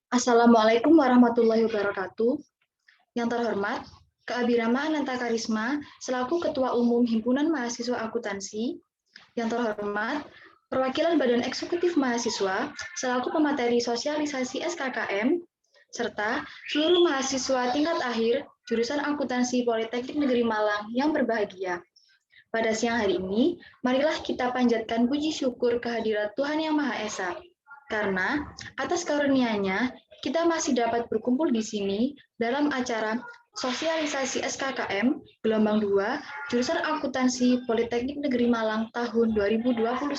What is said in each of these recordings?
Assalamualaikum warahmatullahi wabarakatuh. Yang terhormat, Kak Abirama Ananta Karisma, selaku Ketua Umum Himpunan Mahasiswa Akuntansi. Yang terhormat, perwakilan Badan Eksekutif Mahasiswa, selaku pemateri sosialisasi SKKM, serta seluruh mahasiswa tingkat akhir jurusan Akuntansi Politeknik Negeri Malang yang berbahagia. Pada siang hari ini, marilah kita panjatkan puji syukur kehadirat Tuhan Yang Maha Esa. Karena atas karunia-Nya, kita masih dapat berkumpul di sini dalam acara Sosialisasi SKKM Gelombang 2, Jurusan Akuntansi Politeknik Negeri Malang tahun 2021.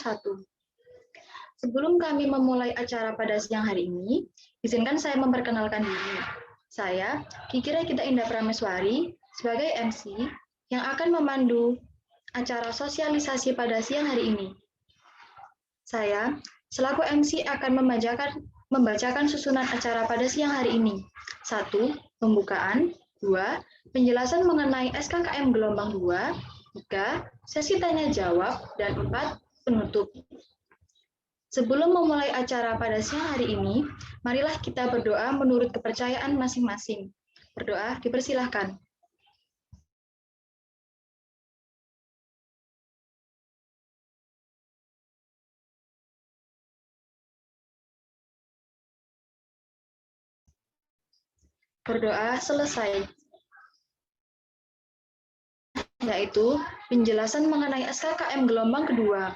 Sebelum kami memulai acara pada siang hari ini, izinkan saya memperkenalkan diri. Saya, Kiki Regita Indah Prameswari, sebagai MC yang akan memandu acara sosialisasi pada siang hari ini. Saya, selaku MC akan membacakan susunan acara pada siang hari ini. 1. Pembukaan. 2. Penjelasan mengenai SKKM Gelombang 2. 3. Sesi tanya jawab. Dan 4. Penutup. Sebelum memulai acara pada siang hari ini, marilah kita berdoa menurut kepercayaan masing-masing. Berdoa dipersilahkan. Berdoa selesai, yaitu penjelasan mengenai SKKM gelombang kedua.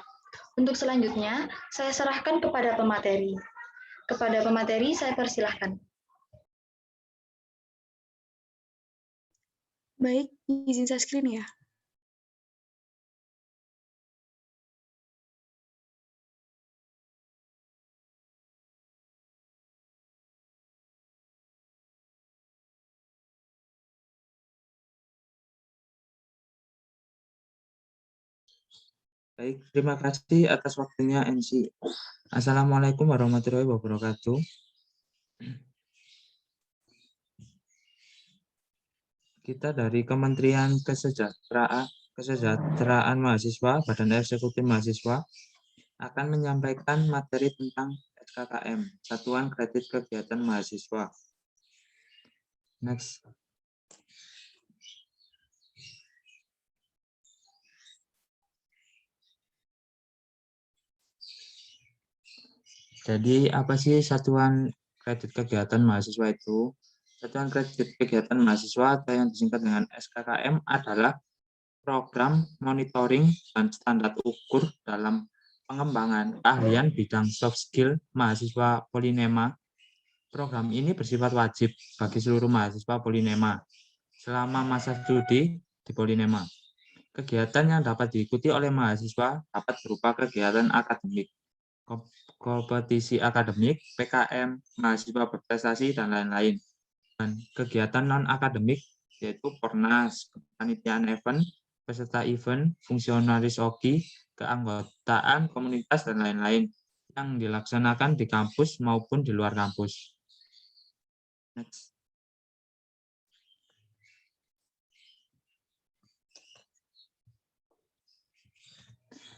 Untuk selanjutnya, saya serahkan kepada pemateri. Kepada pemateri, saya persilahkan. Baik, izin saya screen ya. Baik, terima kasih atas waktunya MC. Assalamualaikum warahmatullahi wabarakatuh. Kita dari Kementerian Kesejahteraan Mahasiswa, Badan Eksekutif Mahasiswa, akan menyampaikan materi tentang SKKM, Satuan Kredit Kegiatan Mahasiswa. Next. Jadi apa sih Satuan Kredit Kegiatan Mahasiswa itu? Satuan Kredit Kegiatan Mahasiswa atau yang disingkat dengan SKKM adalah program monitoring dan standar ukur dalam pengembangan keahlian bidang soft skill mahasiswa Polinema. Program ini bersifat wajib bagi seluruh mahasiswa Polinema selama masa studi di Polinema. Kegiatan yang dapat diikuti oleh mahasiswa dapat berupa kegiatan akademik, kompetisi akademik, PKM, mahasiswa berprestasi, dan lain-lain. Dan kegiatan non-akademik yaitu Pornas, kepanitiaan event, peserta event, fungsionaris OKI, keanggotaan komunitas, dan lain-lain yang dilaksanakan di kampus maupun di luar kampus. Next.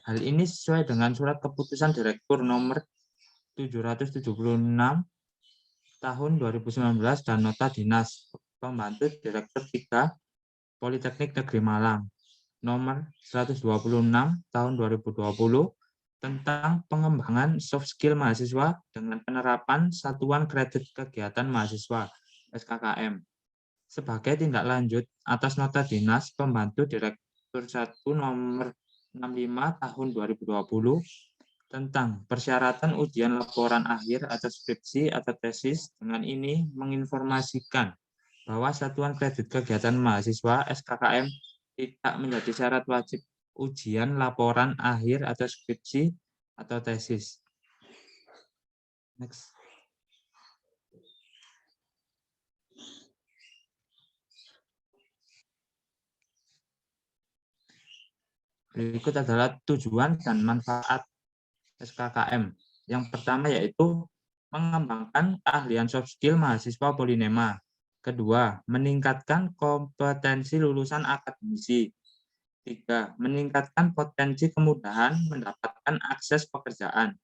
Hal ini sesuai dengan surat keputusan Direktur nomor 776 tahun 2019 dan nota dinas pembantu Direktur 3 Politeknik Negeri Malang nomor 126 tahun 2020 tentang pengembangan soft skill mahasiswa dengan penerapan Satuan Kredit Kegiatan Mahasiswa SKKM sebagai tindak lanjut atas nota dinas pembantu Direktur 1 nomor 65 tahun 2020 tentang persyaratan ujian laporan akhir atau skripsi atau tesis. Dengan ini menginformasikan bahwa Satuan Kredit Kegiatan Mahasiswa SKKM tidak menjadi syarat wajib ujian laporan akhir atau skripsi atau tesis. Next. Berikut adalah tujuan dan manfaat SKKM. Yang pertama yaitu mengembangkan keahlian soft skill mahasiswa Polinema. Kedua, meningkatkan kompetensi lulusan akademisi. 3. Meningkatkan potensi kemudahan mendapatkan akses pekerjaan.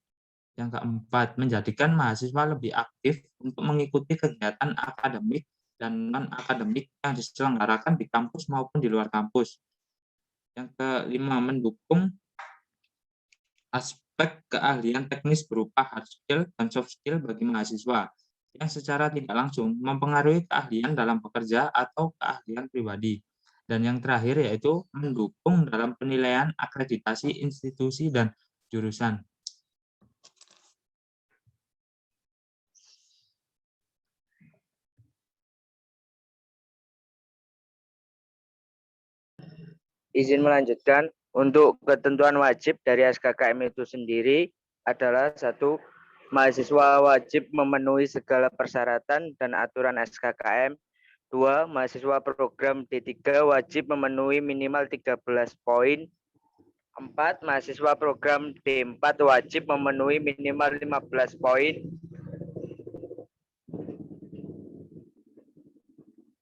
Yang keempat, menjadikan mahasiswa lebih aktif untuk mengikuti kegiatan akademik dan non-akademik yang diselenggarakan di kampus maupun di luar kampus. Yang kelima, mendukung aspek keahlian teknis berupa hard skill dan soft skill bagi mahasiswa yang secara tidak langsung mempengaruhi keahlian dalam bekerja atau keahlian pribadi. Dan yang terakhir yaitu mendukung dalam penilaian akreditasi institusi dan jurusan. izin melanjutkan. Untuk ketentuan wajib dari SKKM itu sendiri adalah satu, mahasiswa wajib memenuhi segala persyaratan dan aturan SKKM. 2. Mahasiswa program D3 wajib memenuhi minimal 13 poin. 4. Mahasiswa program D4 wajib memenuhi minimal 15 poin.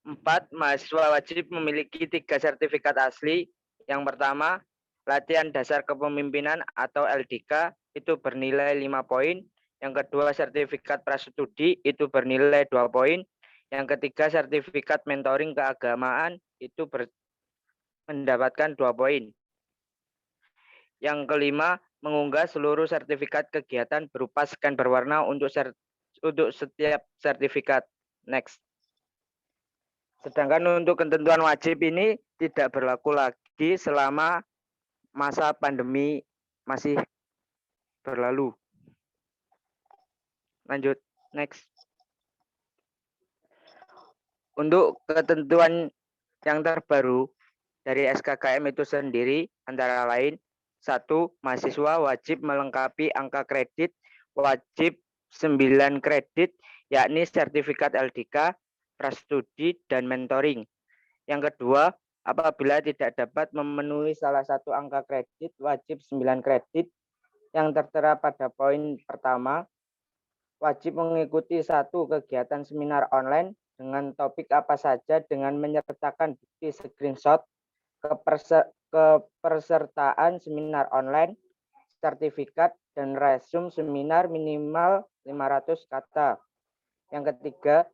4. Mahasiswa wajib memiliki 3 sertifikat asli. Yang pertama, latihan dasar kepemimpinan atau LDK itu bernilai 5 poin. Yang kedua, sertifikat prastudi itu bernilai 2 poin. Yang ketiga, sertifikat mentoring keagamaan itu mendapatkan 2 poin. Yang kelima, mengunggah seluruh sertifikat kegiatan berupa scan berwarna untuk setiap sertifikat. Next. Sedangkan untuk ketentuan wajib ini tidak berlaku lagi selama masa pandemi masih berlalu. Lanjut, next. Untuk ketentuan yang terbaru dari SKKM itu sendiri antara lain, 1. Mahasiswa wajib melengkapi angka kredit wajib 9 kredit, yakni sertifikat LDK, prastudi, dan mentoring. Yang kedua, apabila tidak dapat memenuhi salah satu angka kredit wajib 9 kredit yang tertera pada poin pertama, wajib mengikuti 1 kegiatan seminar online dengan topik apa saja dengan menyertakan bukti screenshot kepesertaan seminar online, sertifikat, dan resume seminar minimal 500 kata. Yang ketiga,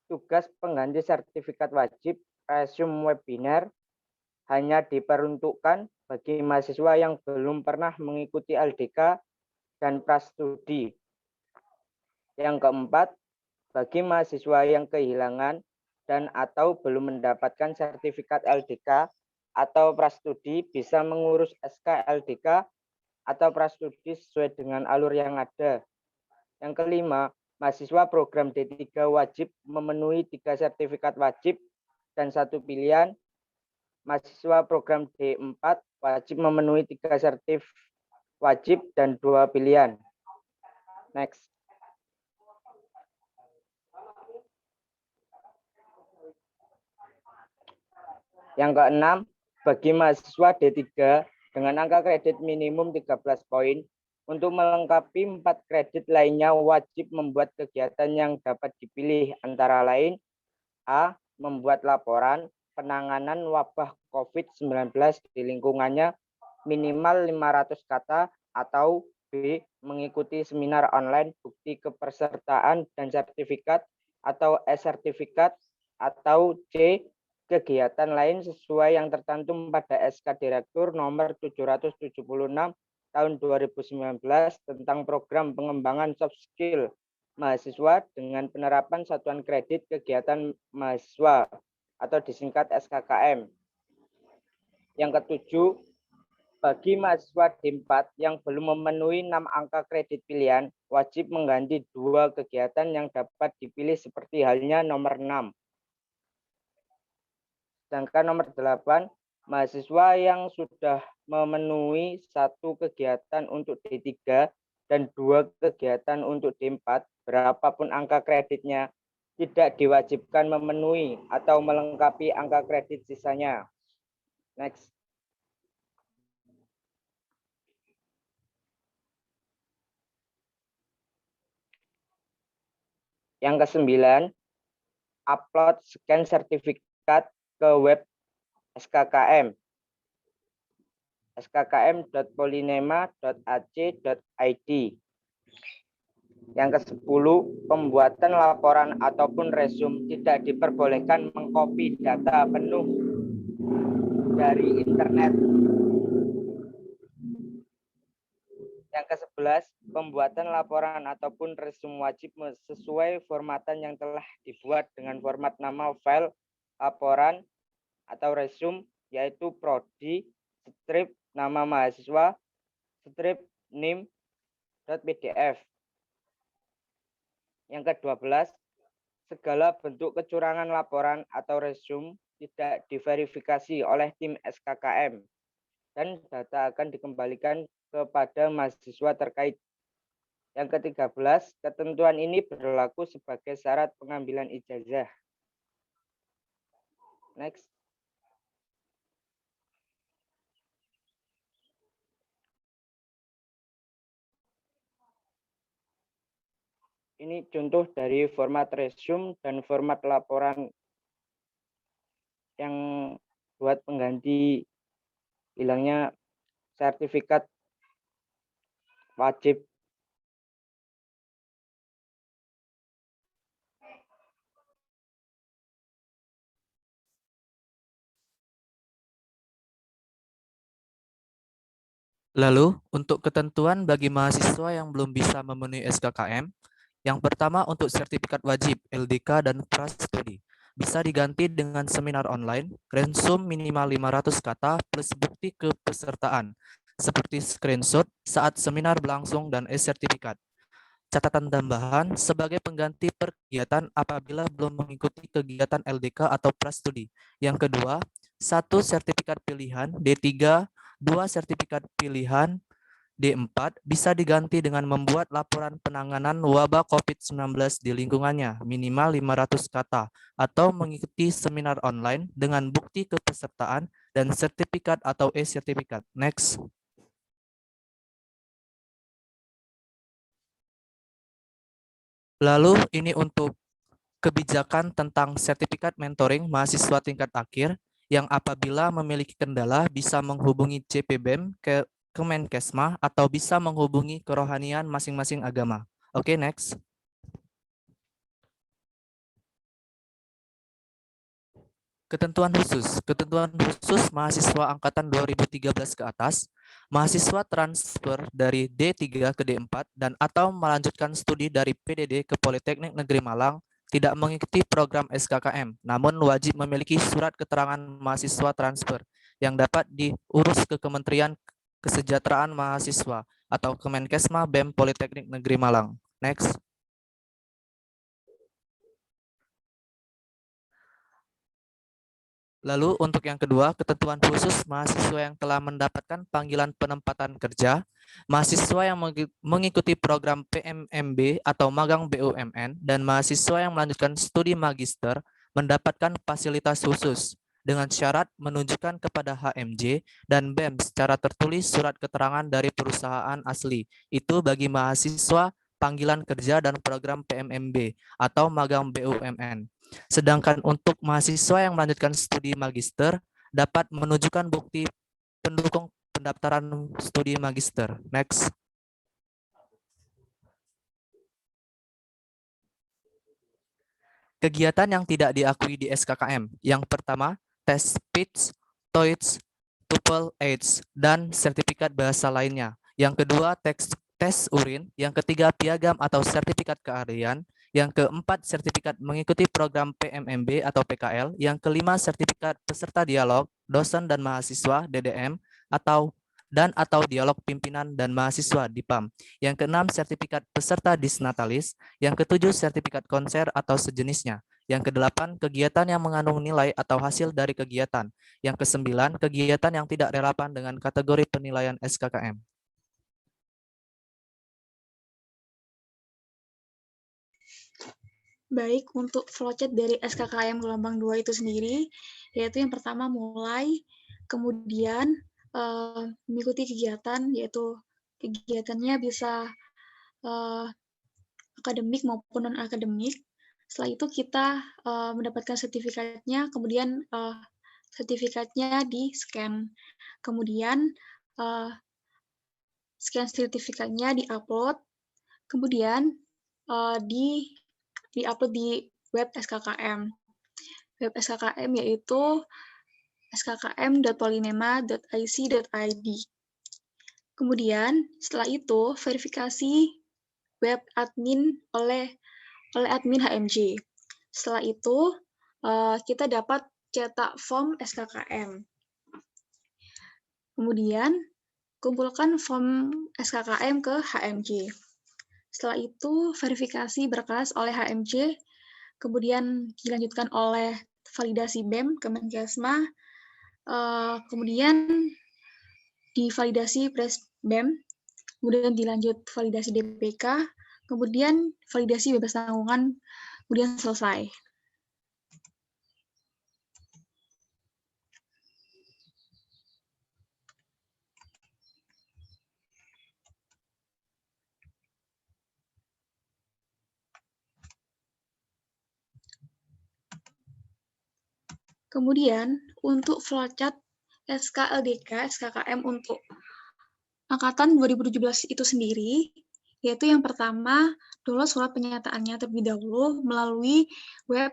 tugas pengganti sertifikat wajib resume webinar hanya diperuntukkan bagi mahasiswa yang belum pernah mengikuti LDK dan prastudi. Yang keempat, bagi mahasiswa yang kehilangan dan atau belum mendapatkan sertifikat LDK atau prastudi bisa mengurus SK LDK atau prastudi sesuai dengan alur yang ada. Yang kelima, mahasiswa program D3 wajib memenuhi 3 sertifikat wajib dan 1 pilihan. Mahasiswa program D4 wajib memenuhi 3 sertif wajib dan 2 pilihan. Next. Yang keenam, bagi mahasiswa D3 dengan angka kredit minimum 13 poin, untuk melengkapi 4 kredit lainnya wajib membuat kegiatan yang dapat dipilih antara lain A. Membuat laporan penanganan wabah COVID-19 di lingkungannya minimal 500 kata, atau B. Mengikuti seminar online bukti kepesertaan dan sertifikat atau e-sertifikat, atau C. Kegiatan lain sesuai yang tercantum pada SK Direktur nomor 776 tahun 2019 tentang program pengembangan soft skill mahasiswa dengan penerapan satuan kredit kegiatan mahasiswa atau disingkat SKKM. Yang ketujuh, bagi mahasiswa D4 yang belum memenuhi 6 angka kredit pilihan, wajib mengganti 2 kegiatan yang dapat dipilih seperti halnya nomor 6. Sedangkan nomor 8, mahasiswa yang sudah memenuhi 1 kegiatan untuk D3 dan 2 kegiatan untuk D4, berapapun angka kreditnya, tidak diwajibkan memenuhi atau melengkapi angka kredit sisanya. Next. Yang ke-9, upload scan sertifikat ke web SKKM, skkm.polinema.ac.id. Yang ke-10, pembuatan laporan ataupun resume tidak diperbolehkan mengcopy data penuh dari internet. Yang ke-11, pembuatan laporan ataupun resume wajib sesuai formatan yang telah dibuat dengan format nama file laporan atau resume, yaitu prodi, strip, nama mahasiswa, strip, nim.pdf. Yang ke-12, segala bentuk kecurangan laporan atau resume tidak diverifikasi oleh tim SKKM dan data akan dikembalikan kepada mahasiswa terkait. Yang ke-13, ketentuan ini berlaku sebagai syarat pengambilan ijazah. Next. Ini contoh dari format resume dan format laporan yang buat pengganti hilangnya sertifikat wajib. Lalu, untuk ketentuan bagi mahasiswa yang belum bisa memenuhi SKKM, yang pertama untuk sertifikat wajib, LDK, dan prastudi, bisa diganti dengan seminar online, resume minimal 500 kata plus bukti kepesertaan, seperti screenshot saat seminar berlangsung dan e-sertifikat. Catatan tambahan sebagai pengganti per kegiatan apabila belum mengikuti kegiatan LDK atau prastudi. Yang kedua, 1 sertifikat pilihan, D3, 2 sertifikat pilihan, D4 bisa diganti dengan membuat laporan penanganan wabah COVID-19 di lingkungannya minimal 500 kata atau mengikuti seminar online dengan bukti kepesertaan dan sertifikat atau e-sertifikat. Next. Lalu ini untuk kebijakan tentang sertifikat mentoring mahasiswa tingkat akhir yang apabila memiliki kendala bisa menghubungi CPBEM ke Kemenkesma atau bisa menghubungi kerohanian masing-masing agama. Oke, next. Ketentuan khusus mahasiswa angkatan 2013 ke atas, mahasiswa transfer dari D3 ke D4 dan atau melanjutkan studi dari PDD ke Politeknik Negeri Malang tidak mengikuti program SKKM, namun wajib memiliki surat keterangan mahasiswa transfer yang dapat diurus ke Kementerian Kesejahteraan Mahasiswa atau Kemenkesma BEM Politeknik Negeri Malang. Next. Lalu untuk yang kedua, ketentuan khusus mahasiswa yang telah mendapatkan panggilan penempatan kerja, mahasiswa yang mengikuti program PMMB atau magang BUMN, dan mahasiswa yang melanjutkan studi magister mendapatkan fasilitas khusus dengan syarat menunjukkan kepada HMJ dan BEM secara tertulis surat keterangan dari perusahaan asli. Itu bagi mahasiswa panggilan kerja dan program PMMB atau magang BUMN. Sedangkan untuk mahasiswa yang melanjutkan studi magister dapat menunjukkan bukti pendukung pendaftaran studi magister. Next. Kegiatan yang tidak diakui di SKKM. Yang pertama, tes PITS, TOEIC, TOEFL, AIDS, dan sertifikat bahasa lainnya. Yang kedua, tes urin. Yang ketiga, piagam atau sertifikat keahlian. Yang keempat, sertifikat mengikuti program PMMB atau PKL. Yang kelima, sertifikat peserta dialog, dosen dan mahasiswa, DDM, atau dialog pimpinan dan mahasiswa, DIPAM. Yang keenam, sertifikat peserta disnatalis. Yang ketujuh, sertifikat konser atau sejenisnya. Yang kedelapan, kegiatan yang mengandung nilai atau hasil dari kegiatan. Yang kesembilan, kegiatan yang tidak relevan dengan kategori penilaian SKKM. Baik, untuk flowchart dari SKKM gelombang 2 itu sendiri, yaitu yang pertama mulai, kemudian mengikuti kegiatan, yaitu kegiatannya bisa akademik maupun non-akademik. Setelah itu kita mendapatkan sertifikatnya, kemudian sertifikatnya di-scan. Kemudian scan sertifikatnya di-upload, kemudian di-upload di web SKKM. Web SKKM yaitu skkm.polinema.ic.id. Kemudian setelah itu verifikasi web admin oleh admin HMJ. Setelah itu kita dapat cetak form SKKM. Kemudian kumpulkan form SKKM ke HMJ. Setelah itu verifikasi berkas oleh HMJ, kemudian dilanjutkan oleh validasi BEM Kemenkesma, kemudian divalidasi Pres BEM, kemudian dilanjut validasi DPK, kemudian validasi bebas tanggungan, kemudian selesai. Kemudian untuk flowchart SKLDK, SKKM untuk angkatan 2017 itu sendiri, yaitu yang pertama, download surat penyataannya terlebih dahulu melalui web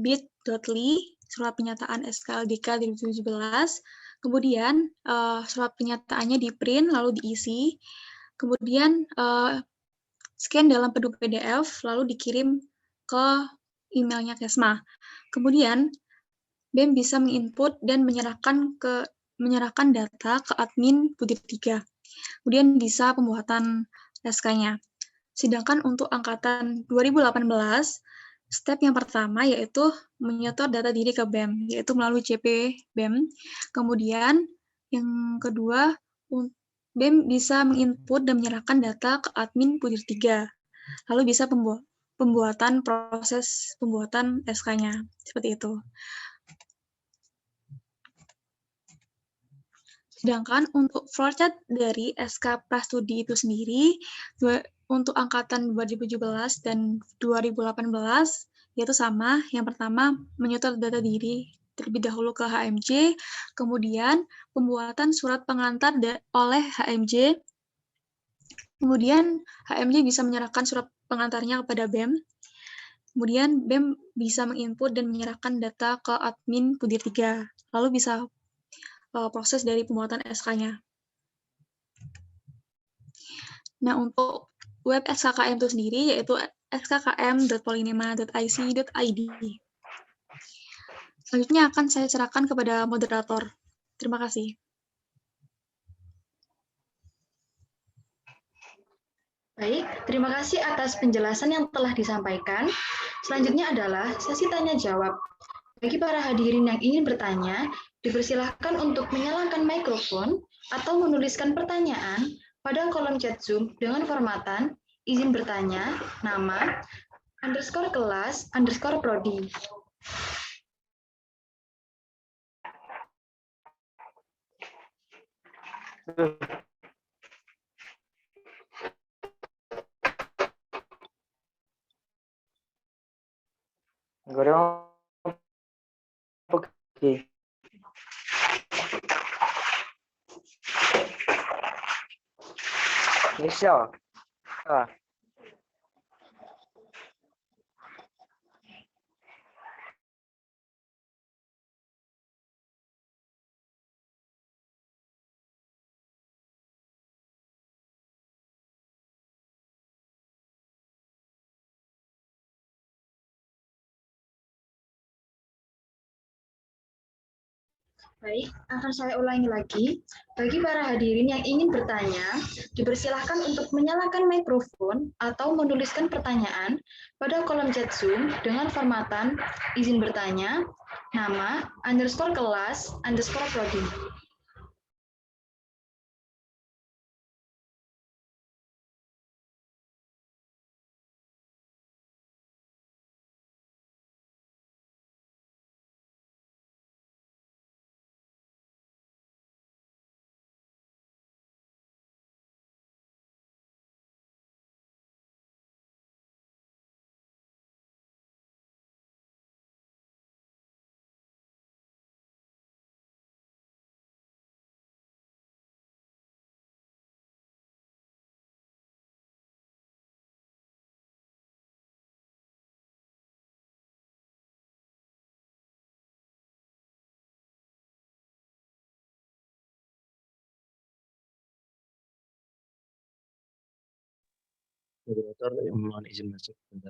bit.ly, surat penyataan SKLDK 2017, kemudian surat penyataannya di-print lalu diisi, kemudian scan dalam PDF lalu dikirim ke emailnya Kesma. Kemudian BEM bisa menginput dan menyerahkan data ke admin Pudir 3. Kemudian bisa pembuatan SK-nya. Sedangkan untuk angkatan 2018, step yang pertama yaitu menyetor data diri ke BEM, yaitu melalui CP BEM. Kemudian yang kedua, BEM bisa menginput dan menyerahkan data ke admin Pudir 3. Lalu bisa proses pembuatan SK-nya. Seperti itu. Sedangkan untuk flowchart dari SK Prastudi itu sendiri, untuk angkatan 2017 dan 2018, yaitu sama. Yang pertama, menyetor data diri terlebih dahulu ke HMJ, kemudian pembuatan surat pengantar oleh HMJ, kemudian HMJ bisa menyerahkan surat pengantarnya kepada BEM, kemudian BEM bisa menginput dan menyerahkan data ke admin Pudir 3, lalu bisa proses dari pembuatan SK-nya. Nah, untuk web SKKM itu sendiri, yaitu skkm.polinema.ic.id. Selanjutnya akan saya serahkan kepada moderator. Terima kasih. Baik, terima kasih atas penjelasan yang telah disampaikan. Selanjutnya adalah sesi tanya-jawab. Bagi para hadirin yang ingin bertanya, dipersilahkan untuk menyalakan mikrofon atau menuliskan pertanyaan pada kolom chat Zoom dengan formatan izin bertanya, nama, _kelas, _prodi. Oke. Bisa. Baik, akan saya ulangi lagi. Bagi para hadirin yang ingin bertanya, dipersilahkan untuk menyalakan mikrofon atau menuliskan pertanyaan pada kolom chat Zoom dengan formatan izin bertanya, nama, _kelas, _prodi. Moderator, mohon izin masuk. Bentar.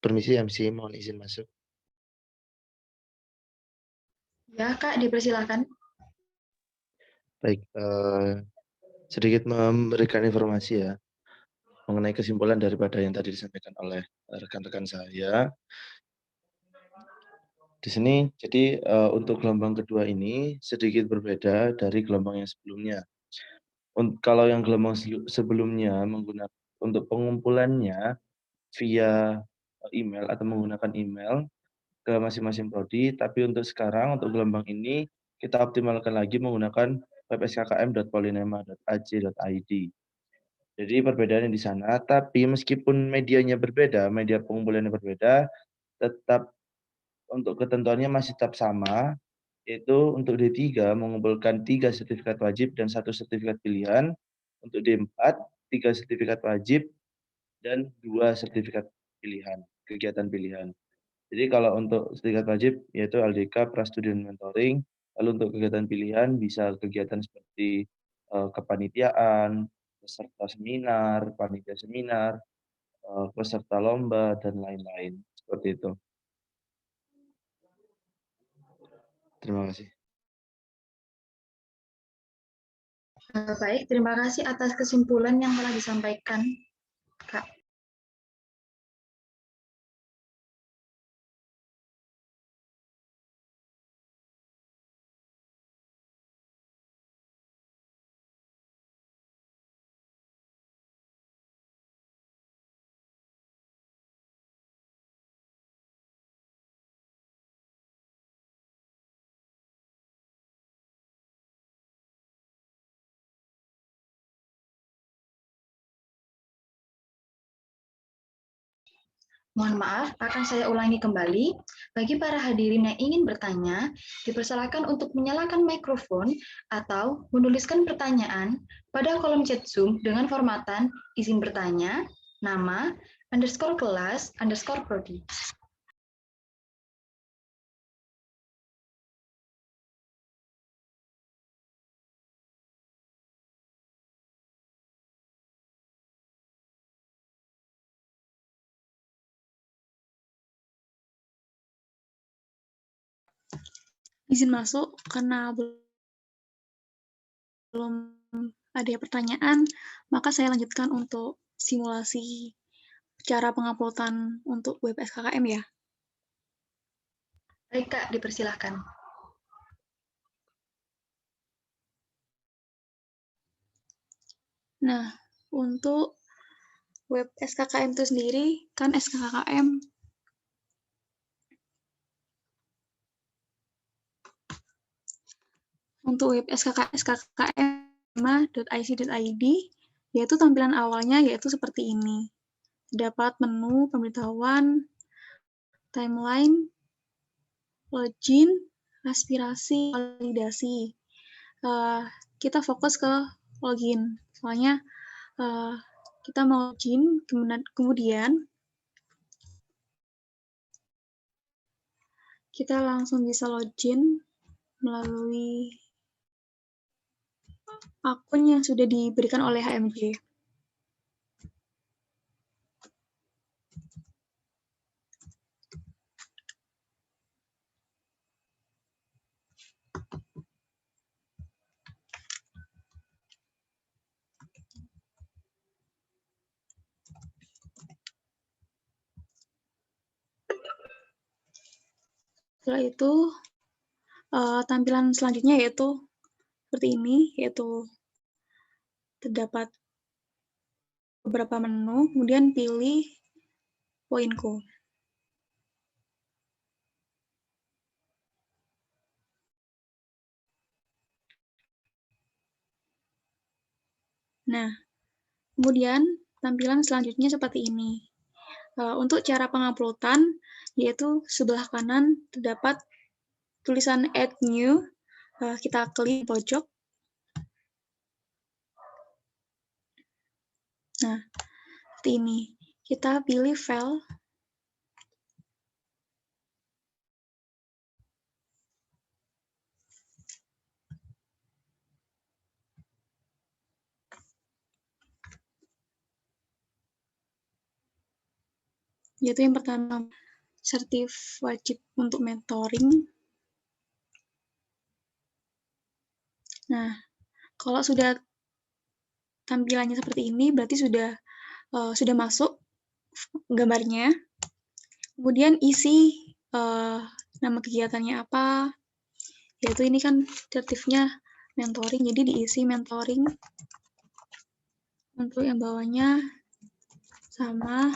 Permisi MC, mohon izin masuk. Ya, Kak, dipersilakan. Baik, sedikit memberikan informasi ya mengenai kesimpulan daripada yang tadi disampaikan oleh rekan-rekan saya. Di sini, jadi untuk gelombang kedua ini sedikit berbeda dari gelombang yang sebelumnya. Kalau yang gelombang sebelumnya menggunakan untuk pengumpulannya via email atau menggunakan email ke masing-masing prodi, tapi untuk sekarang untuk gelombang ini kita optimalkan lagi menggunakan web skkm.polinema.ac.id. Jadi perbedaannya di sana, tapi meskipun medianya berbeda, media pengumpulannya berbeda, tetap untuk ketentuannya masih tetap sama, yaitu untuk D3 mengumpulkan 3 sertifikat wajib dan 1 sertifikat pilihan, untuk D4 3 sertifikat wajib dan 2 sertifikat pilihan, kegiatan pilihan. Jadi kalau untuk sertifikat wajib yaitu LDK, Prastudi dan Mentoring, lalu untuk kegiatan pilihan bisa kegiatan seperti kepanitiaan, peserta seminar, panitia seminar, peserta lomba dan lain-lain, seperti itu. Terima kasih. Baik, terima kasih atas kesimpulan yang telah disampaikan, Kak. Mohon maaf, akan saya ulangi kembali. Bagi para hadirin yang ingin bertanya, dipersilakan untuk menyalakan mikrofon atau menuliskan pertanyaan pada kolom chat Zoom dengan formatan izin bertanya, nama, underscore kelas, underscore prodi. Izin masuk karena belum ada pertanyaan, maka saya lanjutkan untuk simulasi cara penguploadan untuk web SKKM ya. Baik, Kak, dipersilakan. Nah, untuk web SKKM itu sendiri, kan SKKM untuk web skkkm.ic.id, yaitu tampilan awalnya yaitu seperti ini. Dapat menu pemberitahuan, timeline, login, aspirasi, validasi. Kita fokus ke login, soalnya kita mau login, kemudian kita langsung bisa login melalui akun yang sudah diberikan oleh HMJ. Setelah itu, tampilan selanjutnya yaitu seperti ini, yaitu terdapat beberapa menu, kemudian pilih poinku. Nah, kemudian tampilan selanjutnya seperti ini. Untuk cara penguploadan, yaitu sebelah kanan terdapat tulisan Add New, kita klik pojok. Nah, seperti ini. Kita pilih file. yaitu yang pertama, sertif wajib untuk mentoring. Nah, kalau sudah tampilannya seperti ini, berarti sudah masuk gambarnya. Kemudian isi nama kegiatannya apa, yaitu ini kan sertifnya mentoring, jadi diisi mentoring. Untuk yang bawahnya sama.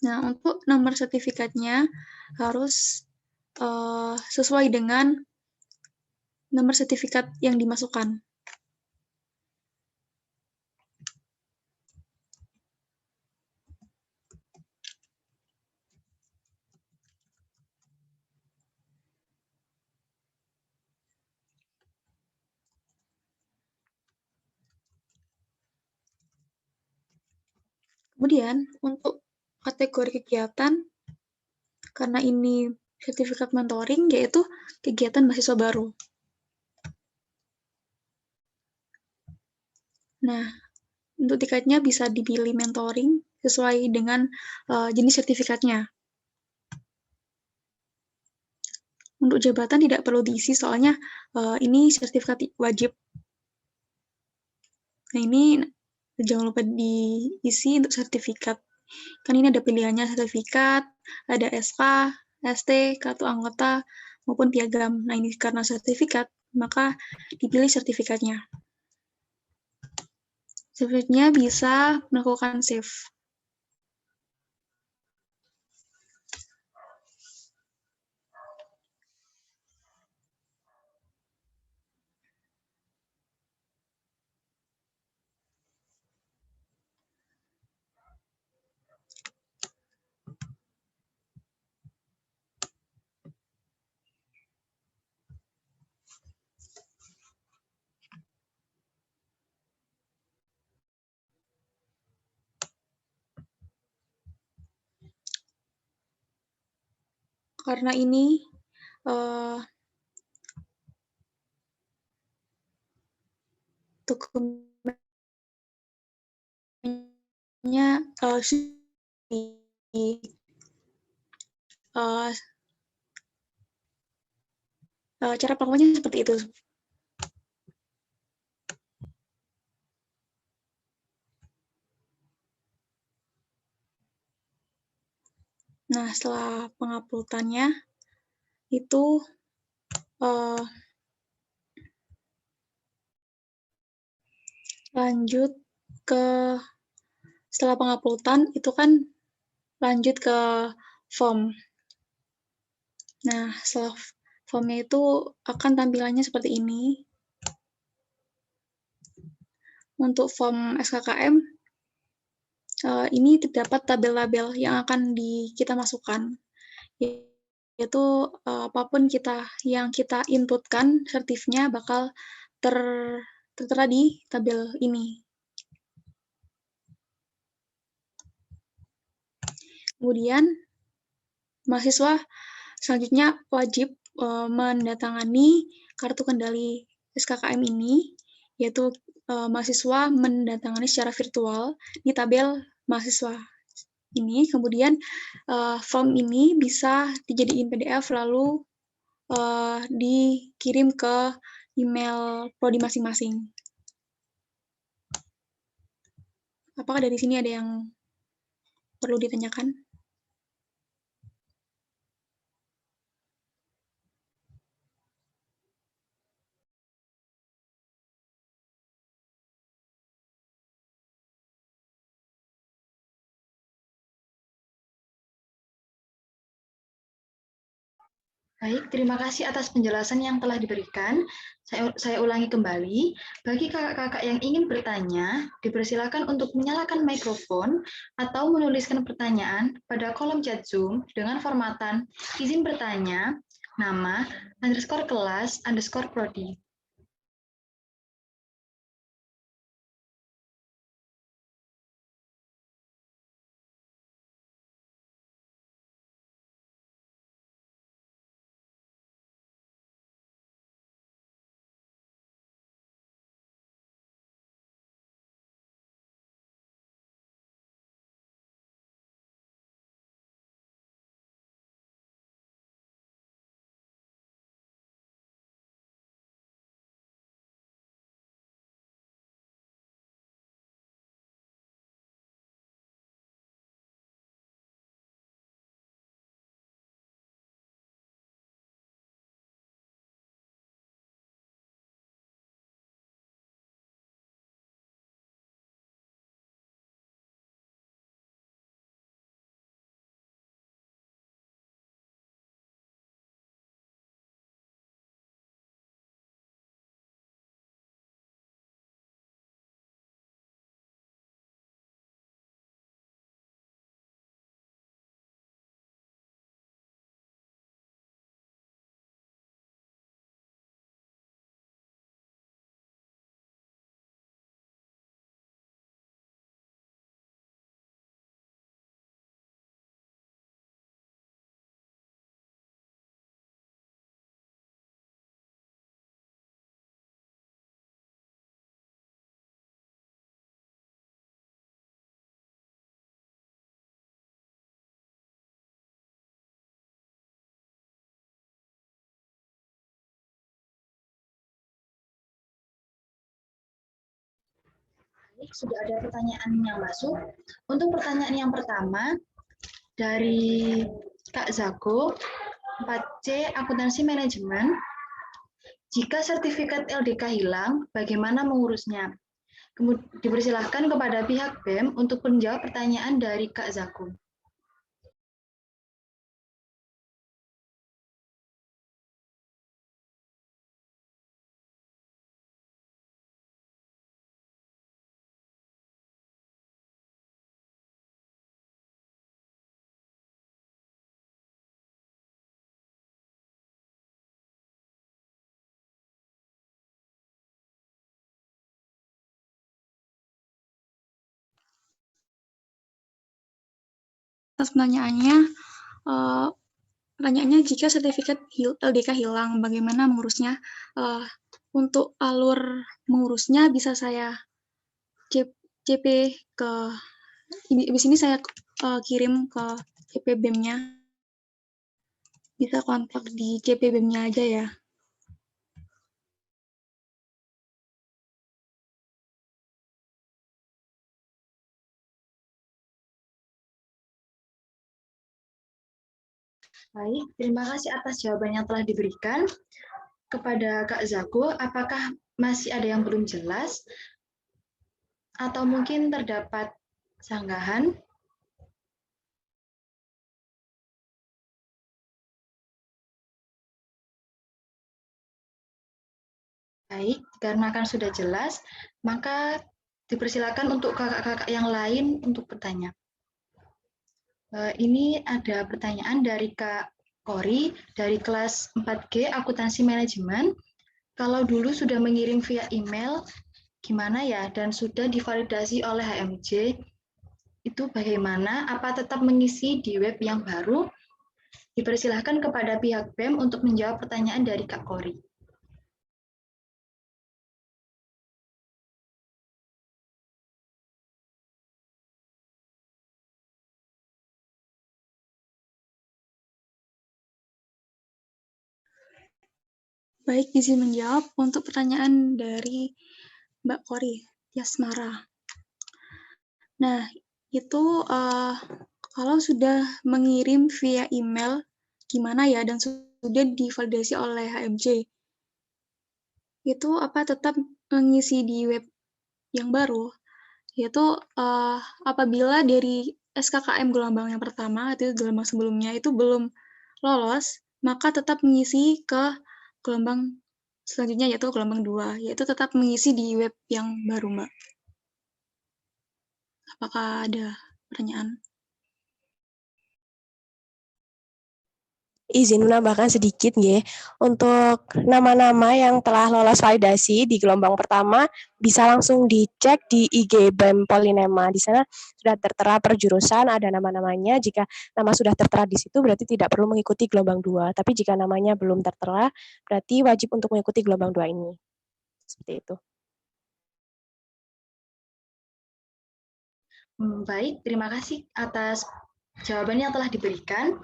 Nah, untuk nomor sertifikatnya harus sesuai dengan nomor sertifikat yang dimasukkan. Kemudian, untuk kategori kegiatan, karena ini sertifikat mentoring, yaitu kegiatan mahasiswa baru. Nah, untuk tiketnya bisa dipilih mentoring sesuai dengan jenis sertifikatnya. Untuk jabatan tidak perlu diisi, soalnya ini sertifikat wajib. Nah, ini jangan lupa diisi untuk sertifikat. Kan ini ada pilihannya sertifikat, ada SK, ST, kartu anggota, maupun piagam. Nah, ini karena sertifikat, maka dipilih sertifikatnya. Sertifikatnya bisa melakukan save. Karena ini dokumennya cara pelakuannya seperti itu. Nah, setelah penguploadannya itu lanjut ke setelah penguploadan itu kan lanjut ke form. Nah, setelah formnya itu akan tampilannya seperti ini. Untuk form SKKM ini terdapat tabel-tabel yang akan kita masukkan, yaitu apapun yang kita inputkan, sertifnya bakal tertera di tabel ini. Kemudian, mahasiswa selanjutnya wajib mendatangani kartu kendali SKKM ini, yaitu mahasiswa mendatangani secara virtual di tabel mahasiswa ini. Kemudian form ini bisa dijadiin PDF lalu dikirim ke email prodi masing-masing. Apakah dari sini ada yang perlu ditanyakan? Baik, terima kasih atas penjelasan yang telah diberikan. Saya ulangi kembali, bagi kakak-kakak yang ingin bertanya, dipersilakan untuk menyalakan mikrofon atau menuliskan pertanyaan pada kolom chat Zoom dengan formatan izin bertanya, nama, _kelas, _prodi. Sudah ada pertanyaan yang masuk. Untuk pertanyaan yang pertama dari Kak Zago, 4C Akuntansi Manajemen. Jika sertifikat LDK hilang, bagaimana mengurusnya? Kemudian dipersilahkan kepada pihak BEM untuk menjawab pertanyaan dari Kak Zago. Atas pertanyaannya jika sertifikat LDK hilang, bagaimana mengurusnya? Untuk alur mengurusnya bisa saya CP ke di sini saya kirim ke CP BEM-nya. Bisa kontak di CP BEM-nya aja ya. Baik, terima kasih atas jawaban yang telah diberikan. Kepada Kak Zago, apakah masih ada yang belum jelas? Atau mungkin terdapat sanggahan? Baik, karena kan sudah jelas, maka dipersilakan untuk kakak-kakak yang lain untuk bertanya. Ini ada pertanyaan dari Kak Kori dari kelas 4G Akuntansi Manajemen. Kalau dulu sudah mengirim via email, gimana ya? Dan sudah divalidasi oleh HMJ, itu bagaimana? Apa tetap mengisi di web yang baru? Dipersilahkan kepada pihak BEM untuk menjawab pertanyaan dari Kak Kori. Baik, izin menjawab untuk pertanyaan dari Mbak Kori Yasmara. Nah, itu kalau sudah mengirim via email, gimana ya, dan sudah divalidasi oleh HMJ, itu apa tetap mengisi di web yang baru, yaitu apabila dari SKKM gelombang yang pertama, itu gelombang sebelumnya, itu belum lolos, maka tetap mengisi ke gelombang selanjutnya, yaitu gelombang 2, yaitu tetap mengisi di web yang baru, Mbak. Apakah ada pertanyaan? Izin menambahkan sedikit nggih. Untuk nama-nama yang telah lolos validasi di gelombang pertama bisa langsung dicek di IG BEM Polinema. Di sana sudah tertera per jurusan, ada nama-namanya. Jika nama sudah tertera di situ berarti tidak perlu mengikuti gelombang 2. Tapi jika namanya belum tertera berarti wajib untuk mengikuti gelombang 2 ini. Seperti itu. Baik, terima kasih atas jawaban yang telah diberikan.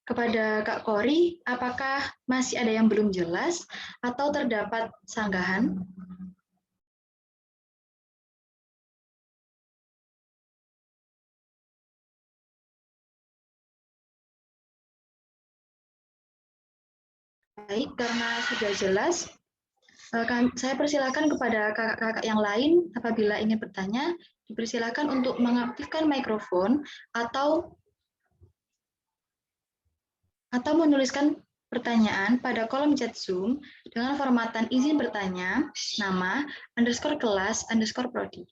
Kepada Kak Kori, apakah masih ada yang belum jelas atau terdapat sanggahan? Baik, karena sudah jelas, saya persilakan kepada kakak-kakak yang lain apabila ingin bertanya, dipersilakan untuk mengaktifkan mikrofon atau menuliskan pertanyaan pada kolom chat Zoom dengan formatan izin bertanya, nama, underscore kelas, underscore prodi.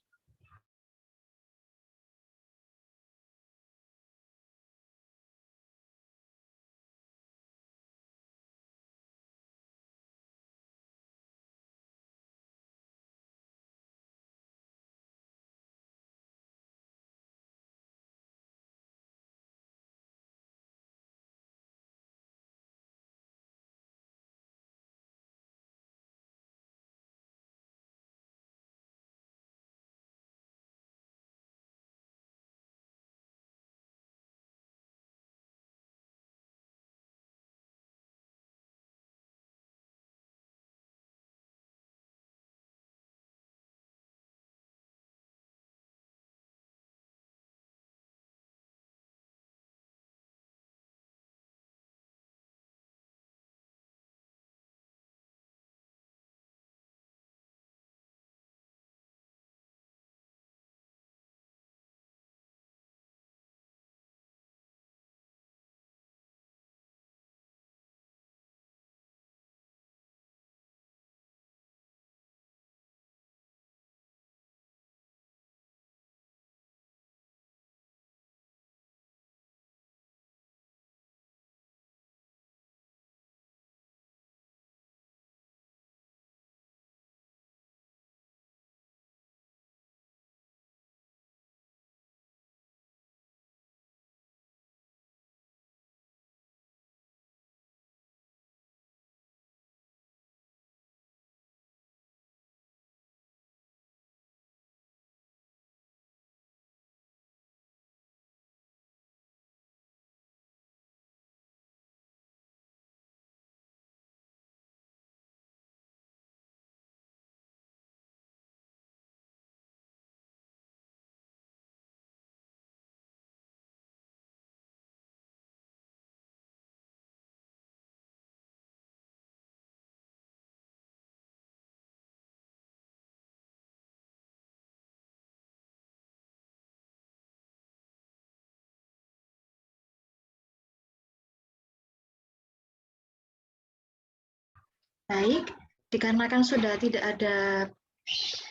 Baik, dikarenakan sudah tidak ada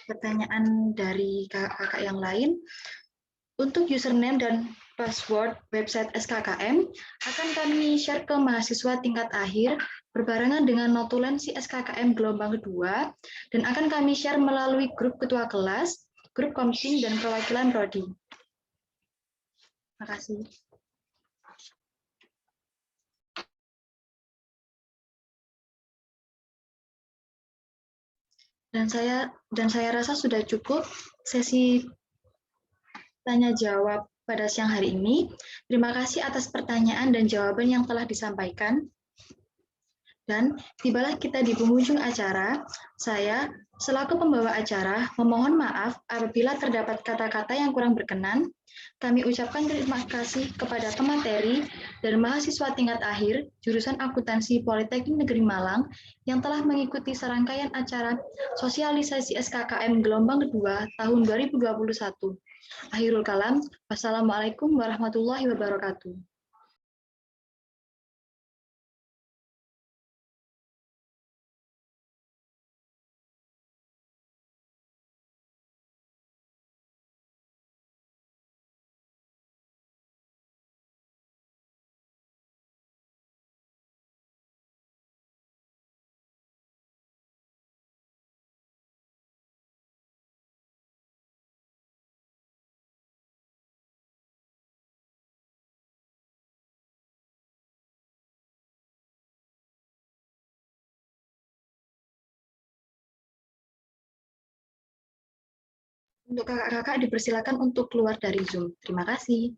pertanyaan dari kakak-kakak yang lain, untuk username dan password website SKKM akan kami share ke mahasiswa tingkat akhir berbarengan dengan notulensi SKKM gelombang kedua dan akan kami share melalui grup ketua kelas, grup komsing, dan perwakilan prodi. Terima kasih. Dan saya rasa sudah cukup sesi tanya jawab pada siang hari ini. Terima kasih atas pertanyaan dan jawaban yang telah disampaikan. Dan tibalah kita di penghujung acara. Saya selaku pembawa acara memohon maaf apabila terdapat kata-kata yang kurang berkenan. Kami ucapkan terima kasih kepada pemateri dan mahasiswa tingkat akhir jurusan Akuntansi Politeknik Negeri Malang yang telah mengikuti serangkaian acara sosialisasi SKKM gelombang kedua tahun 2021. Akhirul kalam, wassalamualaikum warahmatullahi wabarakatuh. Untuk kakak-kakak dipersilakan untuk keluar dari Zoom. Terima kasih.